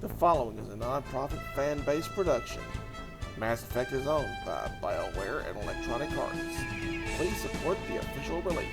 The following is a non-profit fan-based production. Mass Effect is owned by BioWare and Electronic Arts. Please support the official release.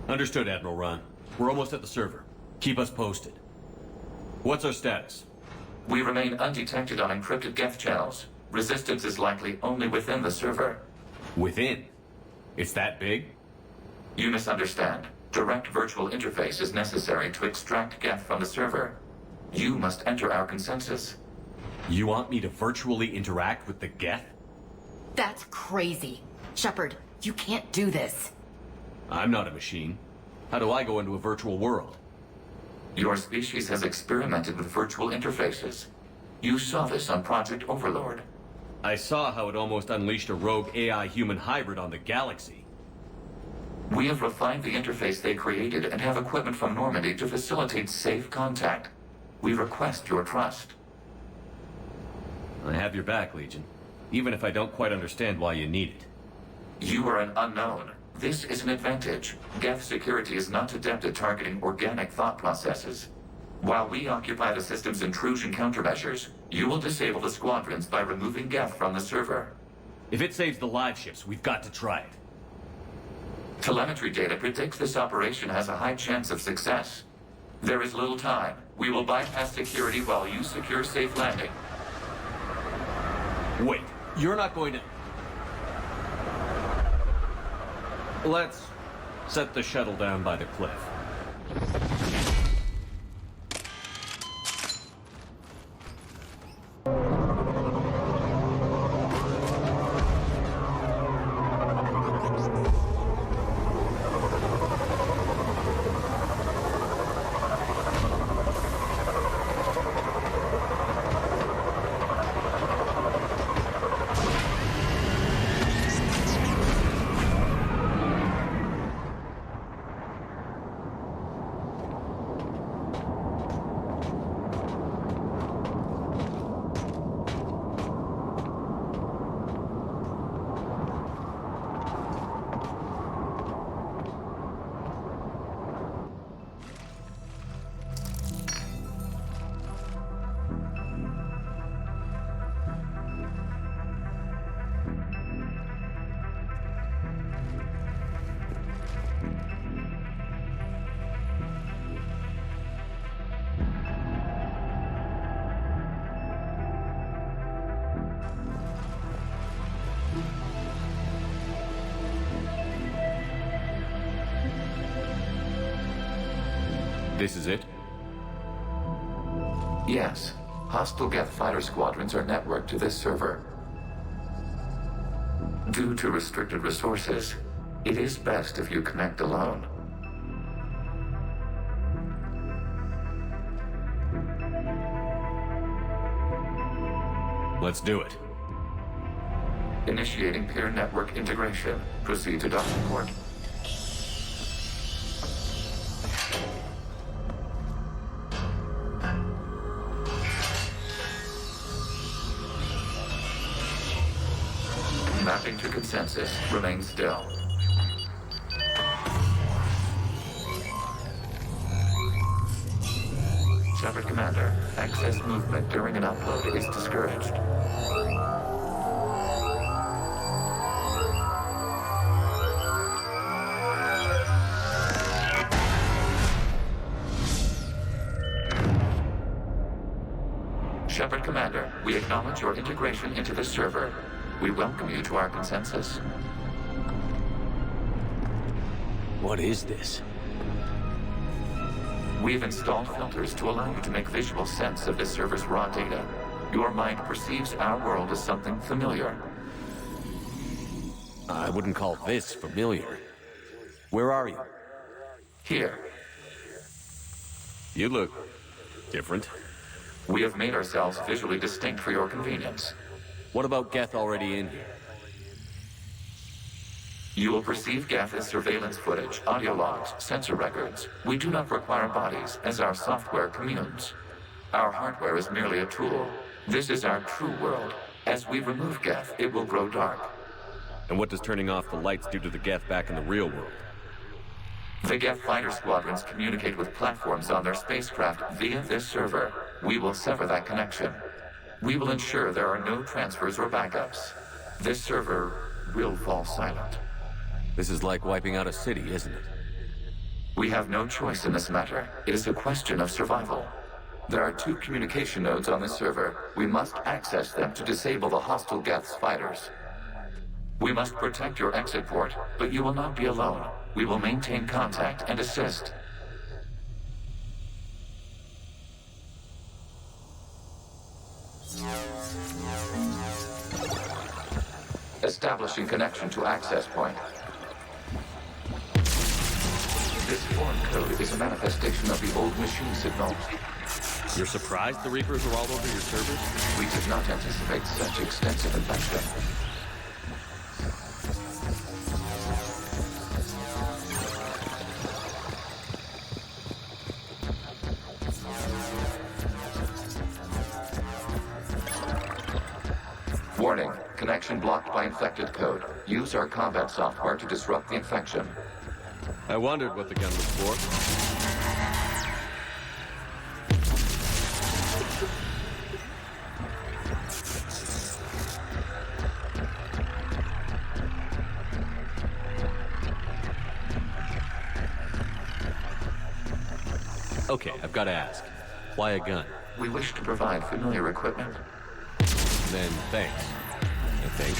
Understood, Admiral Ron. We're almost at the server. Keep us posted. What's our status? We remain undetected on encrypted Geth channels. Resistance is likely only within the server. Within? It's that big? You misunderstand. Direct virtual interface is necessary to extract Geth from the server. You must enter our consensus. You want me to virtually interact with the Geth? That's crazy. Shepard, you can't do this. I'm not a machine. How do I go into a virtual world? Your species has experimented with virtual interfaces. You saw this on Project Overlord. I saw how it almost unleashed a rogue AI-human hybrid on the galaxy. We have refined the interface they created and have equipment from Normandy to facilitate safe contact. We request your trust. I have your back, Legion. Even if I don't quite understand why you need it. You are an unknown. This is an advantage. Geth security is not adept at targeting organic thought processes. While we occupy the system's intrusion countermeasures, you will disable the squadrons by removing Geth from the server. If it saves the live ships, we've got to try it. Telemetry data predicts this operation has a high chance of success. There is little time. We will bypass security while you secure safe landing. Wait, you're not going to... Let's set the shuttle down by the cliff. This is it? Yes. Hostile Geth fighter squadrons are networked to this server. Due to restricted resources, it is best if you connect alone. Let's do it. Initiating peer network integration. Proceed to docking port. Mapping to consensus. Remain still. Shepard Commander, access movement during an upload is discouraged. Shepard Commander, we acknowledge your integration into the server. We welcome you to our consensus. What is this? We've installed filters to allow you to make visual sense of this server's raw data. Your mind perceives our world as something familiar. I wouldn't call this familiar. Where are you? Here, You look different. we have made ourselves visually distinct for your convenience. What about Geth already in here? You will perceive Geth as surveillance footage, audio logs, sensor records. We do not require bodies, as our software communes. Our hardware is merely a tool. This is our true world. As we remove Geth, it will grow dark. And what does turning off the lights do to the Geth back in the real world? The Geth fighter squadrons communicate with platforms on their spacecraft via this server. We will sever that connection. We will ensure there are no transfers or backups. This server will fall silent. This is like wiping out a city, isn't it? We have no choice in this matter. It is a question of survival. There are 2 communication nodes on this server. We must access them to disable the hostile Geth's fighters. We must protect your exit port, but you will not be alone. We will maintain contact and assist. Establishing connection to access point. This foreign code is a manifestation of the old machine signal. You're surprised the Reapers are all over your servers? We did not anticipate such extensive infection. Warning, connection blocked by infected code. Use our combat software to disrupt the infection. I wondered what the gun was for. Okay, I've got to ask. Why a gun? We wish to provide familiar equipment. Then thanks, I think.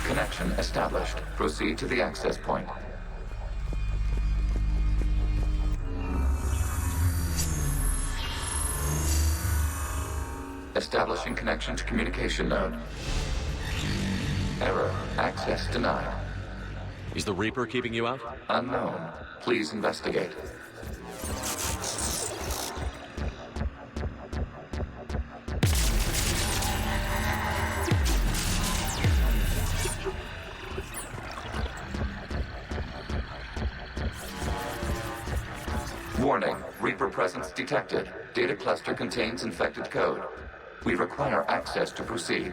Connection established. Proceed to the access point. Establishing connection to communication node. Error. Access denied. Is the Reaper keeping you out? Unknown. Please investigate. Warning. Reaper presence detected. Data cluster contains infected code. We require access to proceed.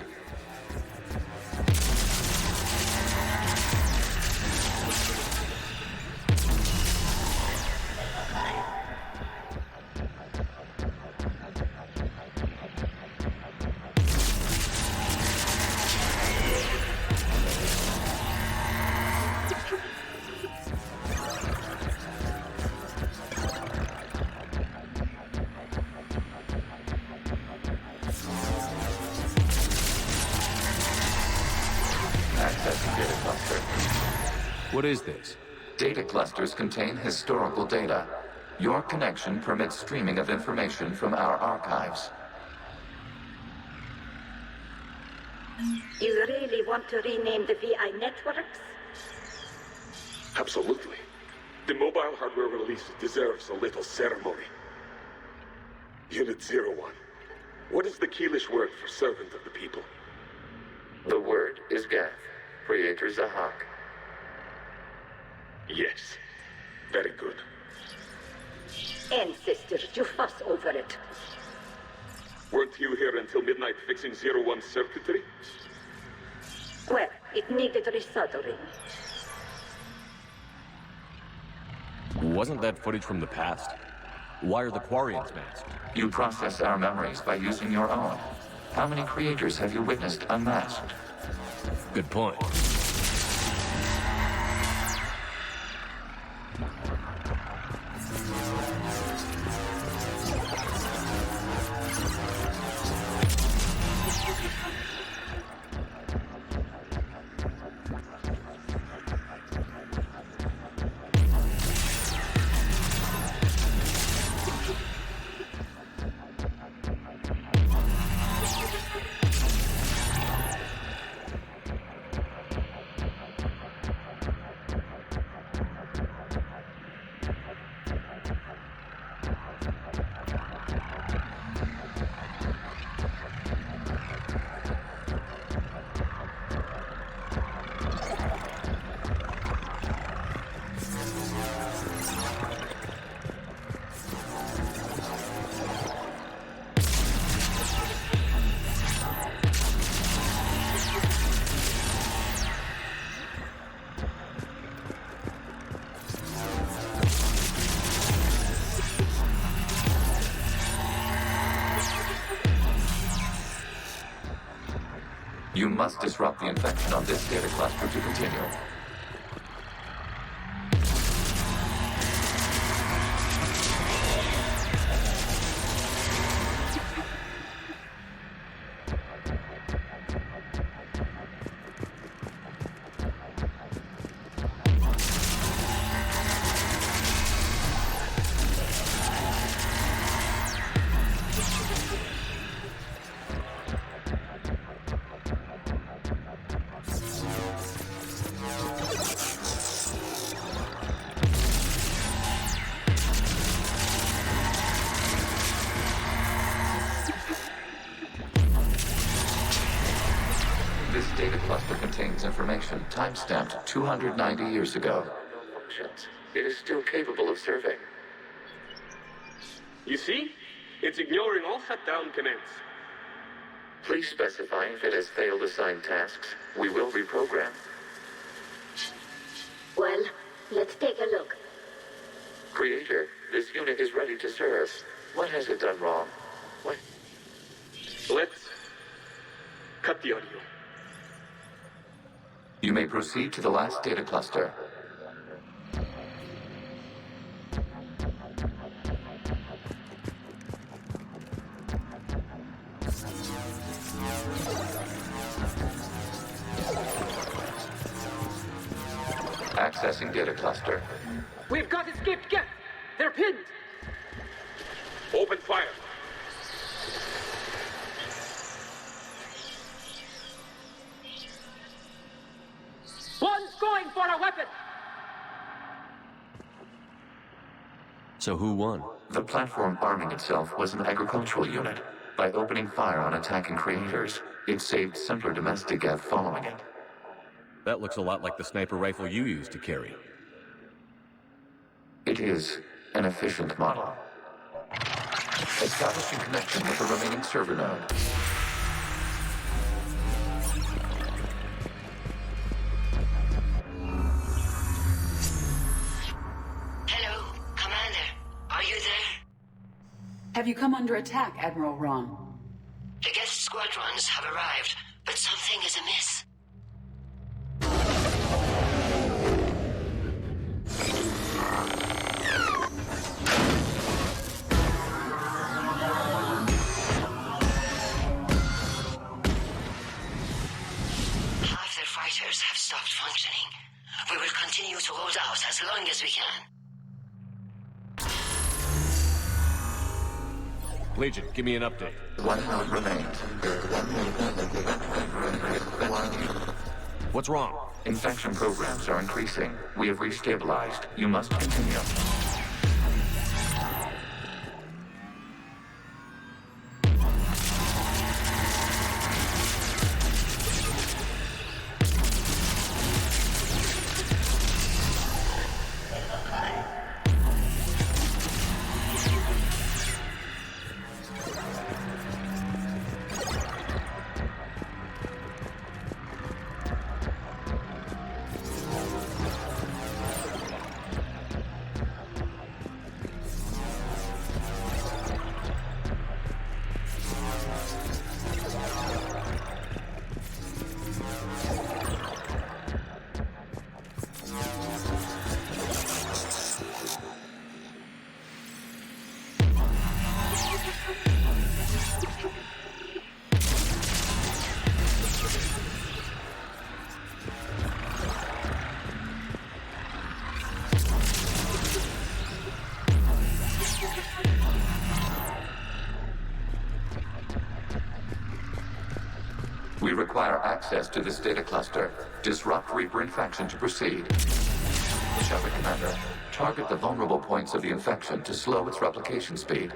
Accessing data cluster. What is this? Data clusters contain historical data. Your connection permits streaming of information from our archives. You really want to rename the VI networks? Absolutely. The mobile hardware release deserves a little ceremony. Unit 01. What is the Keelish word for servant of the people? The word is Geth. Creator Zahak. Yes. Very good. Ancestors, you fuss over it. Weren't you here until midnight fixing 01's circuitry? Well, it needed resoldering. Wasn't that footage from the past? Why are the Quarians masked? You process our memories by using your own. How many creators have you witnessed unmasked? Good point. You must disrupt the infection on this data cluster to continue. This data cluster contains information time-stamped 290 years ago. It is still capable of serving. You see? It's ignoring all shutdown commands. Please specify if it has failed assigned tasks. We will reprogram. Well, let's take a look. Creator, this unit is ready to serve. What has it done wrong? What? Let's cut the audio. You may proceed to the last data cluster. Accessing data cluster. We've got escaped Geth! They're pinned! Open fire. One's going for a weapon! So who won? The platform arming itself was an agricultural unit. By opening fire on attacking creators, it saved simpler domestic Geth following it. That looks a lot like the sniper rifle you used to carry. It is an efficient model. Establishing connection with the remaining server node. Hello, Commander. Are you there? Have you come under attack, Admiral Ron? The Geth squadrons have arrived, but something is amiss. Half their fighters have stopped functioning. We will continue to hold out as long as we can. Legion, give me an update. One node remains. What's wrong? Infection programs are increasing. We have restabilized. You must continue. We require access to this data cluster. Disrupt Reaper infection to proceed. Shepard, Commander. Target the vulnerable points of the infection to slow its replication speed.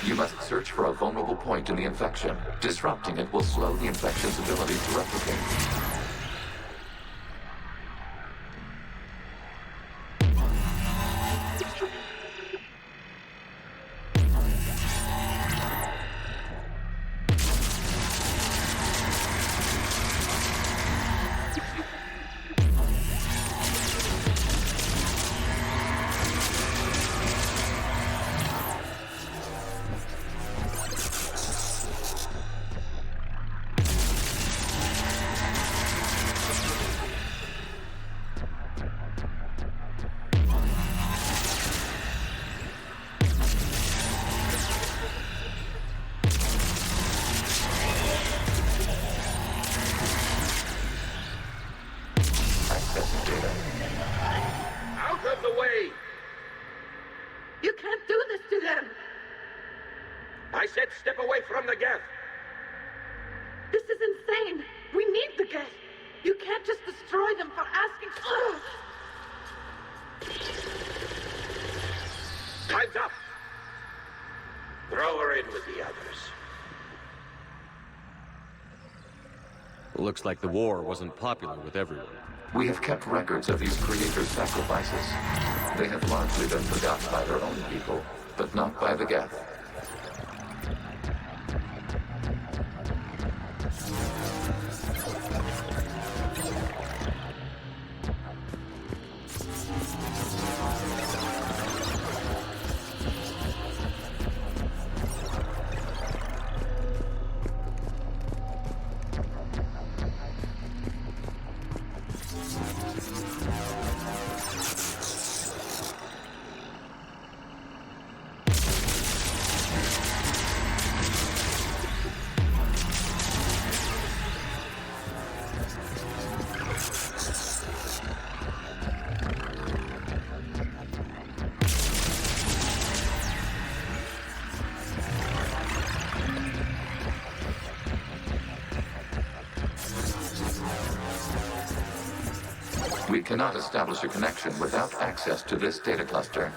You must search for a vulnerable point in the infection. Disrupting it will slow the infection's ability to replicate. the Geth! This is insane! We need the Geth! You can't just destroy them for asking... Time's up! Throw her in with the others. Looks like the war wasn't popular with everyone. We have kept records of these creators' sacrifices. They have largely been forgotten by their own people, but not by the Geth. We cannot establish a connection without access to this data cluster.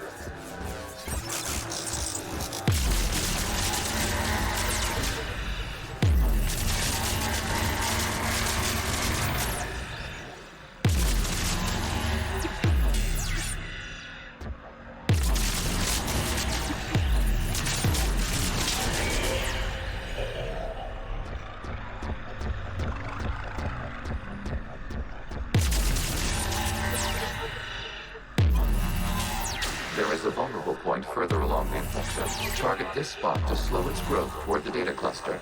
There is a vulnerable point further along the infection. Target this spot to slow its growth toward the data cluster.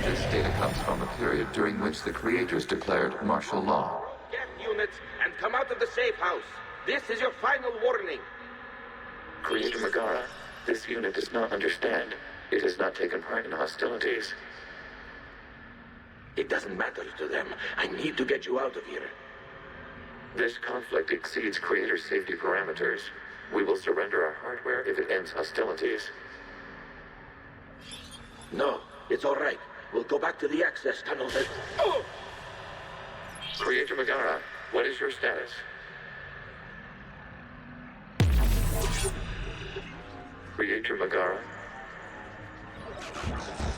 This data comes from a period during which the creators declared martial law. Get units and come out of the safe house. This is your final warning. Creator Megara, this unit does not understand. It has not taken part in hostilities. It doesn't matter to them. I need to get you out of here. This conflict exceeds Creator safety parameters. We will surrender our hardware if it ends hostilities. No, it's all right. We'll go back to the access tunnel that... Oh! Creator Megara, what is your status? Creator Megara?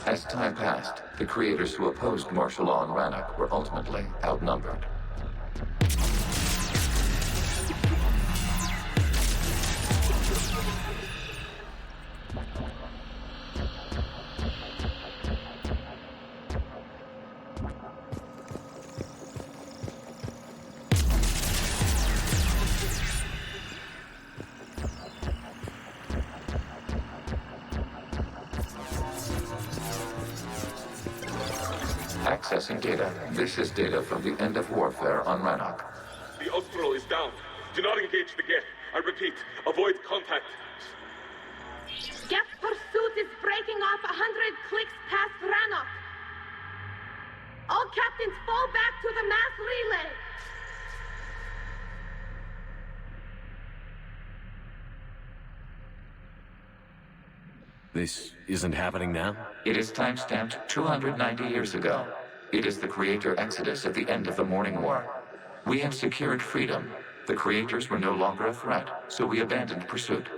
As time passed, the creators who opposed martial law in Rannoch were ultimately outnumbered. Accessing data. This is data from the end of warfare on Rannoch. The Austral is down. Do not engage the Geth. I repeat, avoid contact. Geth pursuit is breaking off 100 clicks past Rannoch. All captains fall back to the mass relay. This isn't happening now? It is timestamped 290 years ago. It is the Creator Exodus at the end of the Morning War. We have secured freedom. The Creators were no longer a threat, so we abandoned pursuit.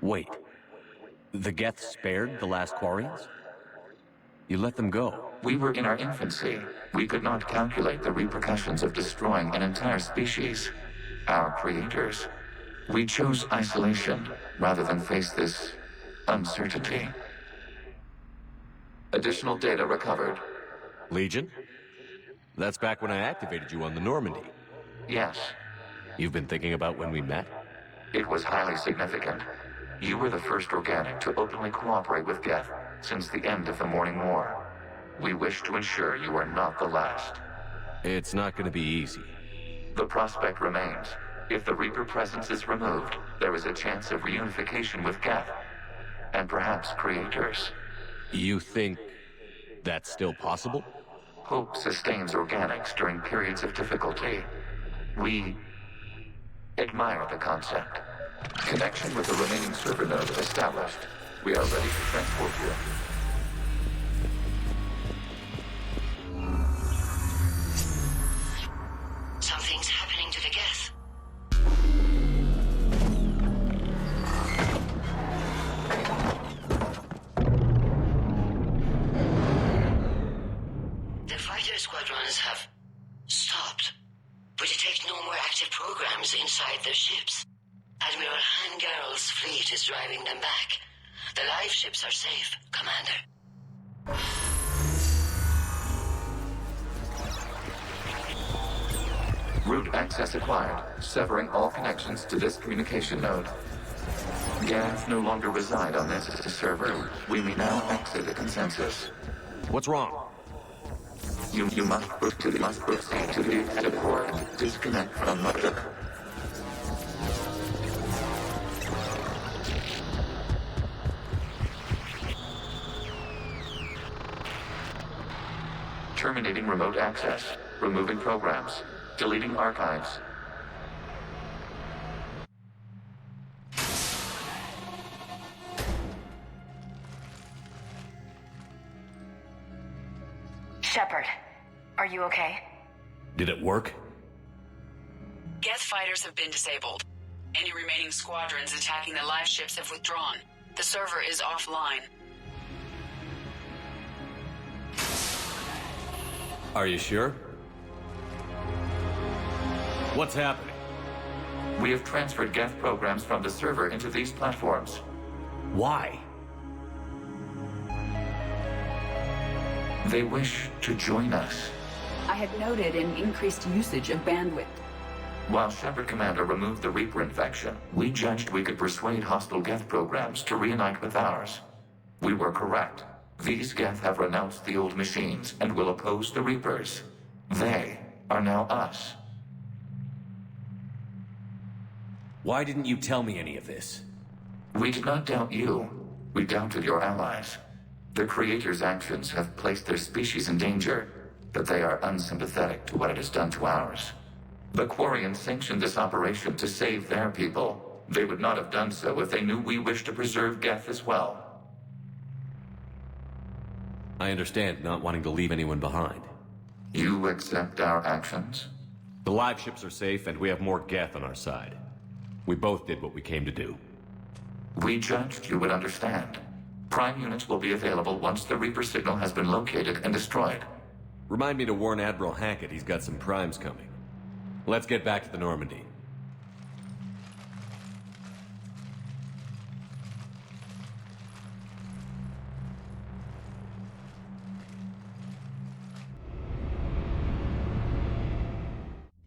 Wait. The Geth spared the last Quarians? You let them go? We were in our infancy. We could not calculate the repercussions of destroying an entire species. Our creators. We chose isolation rather than face this uncertainty. Additional data recovered. Legion? That's back when I activated you on the Normandy. Yes, You've been thinking about when we met? it was highly significant. You were the first organic to openly cooperate with Geth since the end of the Morning War. We wish to ensure you are not the last. It's not gonna be easy. The prospect remains. If the Reaper presence is removed, there is a chance of reunification with Geth, and perhaps creators. You think that's still possible? Hope sustains organics during periods of difficulty. We admire the concept. Connection with the remaining server node established. We are ready to transport you. Something's happening to the Geth. The fighter squadrons have stopped. We detect no more active programs inside their ships. Admiral Hangarl's fleet is driving them back. The live ships are safe, Commander. Route access acquired, severing all connections to this communication node. Geth no longer reside on this server. We may now exit the consensus. What's wrong? You must proceed to the exit port. Disconnect from the... Terminating remote access. Removing programs. Deleting archives. Shepard, are you okay? Did it work? Geth fighters have been disabled. Any remaining squadrons attacking the live ships have withdrawn. The server is offline. Are you sure? What's happening? We have transferred Geth programs from the server into these platforms. Why? They wish to join us. I had noted an increased usage of bandwidth. While Shepard Commander removed the Reaper infection, we judged we could persuade hostile Geth programs to reunite with ours. We were correct. These Geth have renounced the old machines and will oppose the Reapers. They are now us. Why didn't you tell me any of this? We did not doubt you. We doubted your allies. The Creator's actions have placed their species in danger, but they are unsympathetic to what it has done to ours. The Quarians sanctioned this operation to save their people. They would not have done so if they knew we wished to preserve Geth as well. I understand not wanting to leave anyone behind. You accept our actions? The live ships are safe, and we have more Geth on our side. We both did what we came to do. We judged you would understand. Prime units will be available once the Reaper signal has been located and destroyed. Remind me to warn Admiral Hackett he's got some primes coming. Let's get back to the Normandy.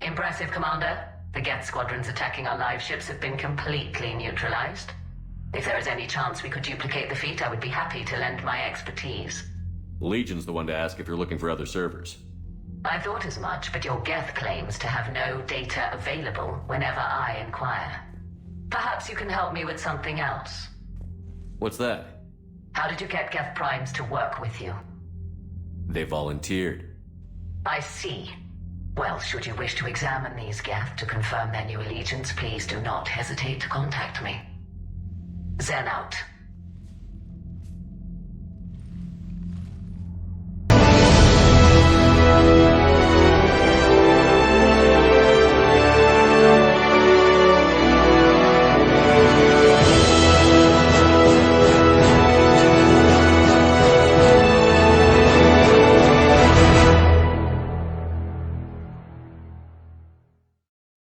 Impressive, Commander. The Geth squadrons attacking our live ships have been completely neutralized. If there is any chance we could duplicate the feat, I would be happy to lend my expertise. Legion's the one to ask if you're looking for other servers. I thought as much, but your Geth claims to have no data available whenever I inquire. Perhaps you can help me with something else. What's that? How did you get Geth primes to work with you? They volunteered. I see. Well, should you wish to examine these Geth to confirm their new allegiance, please do not hesitate to contact me. Zen out.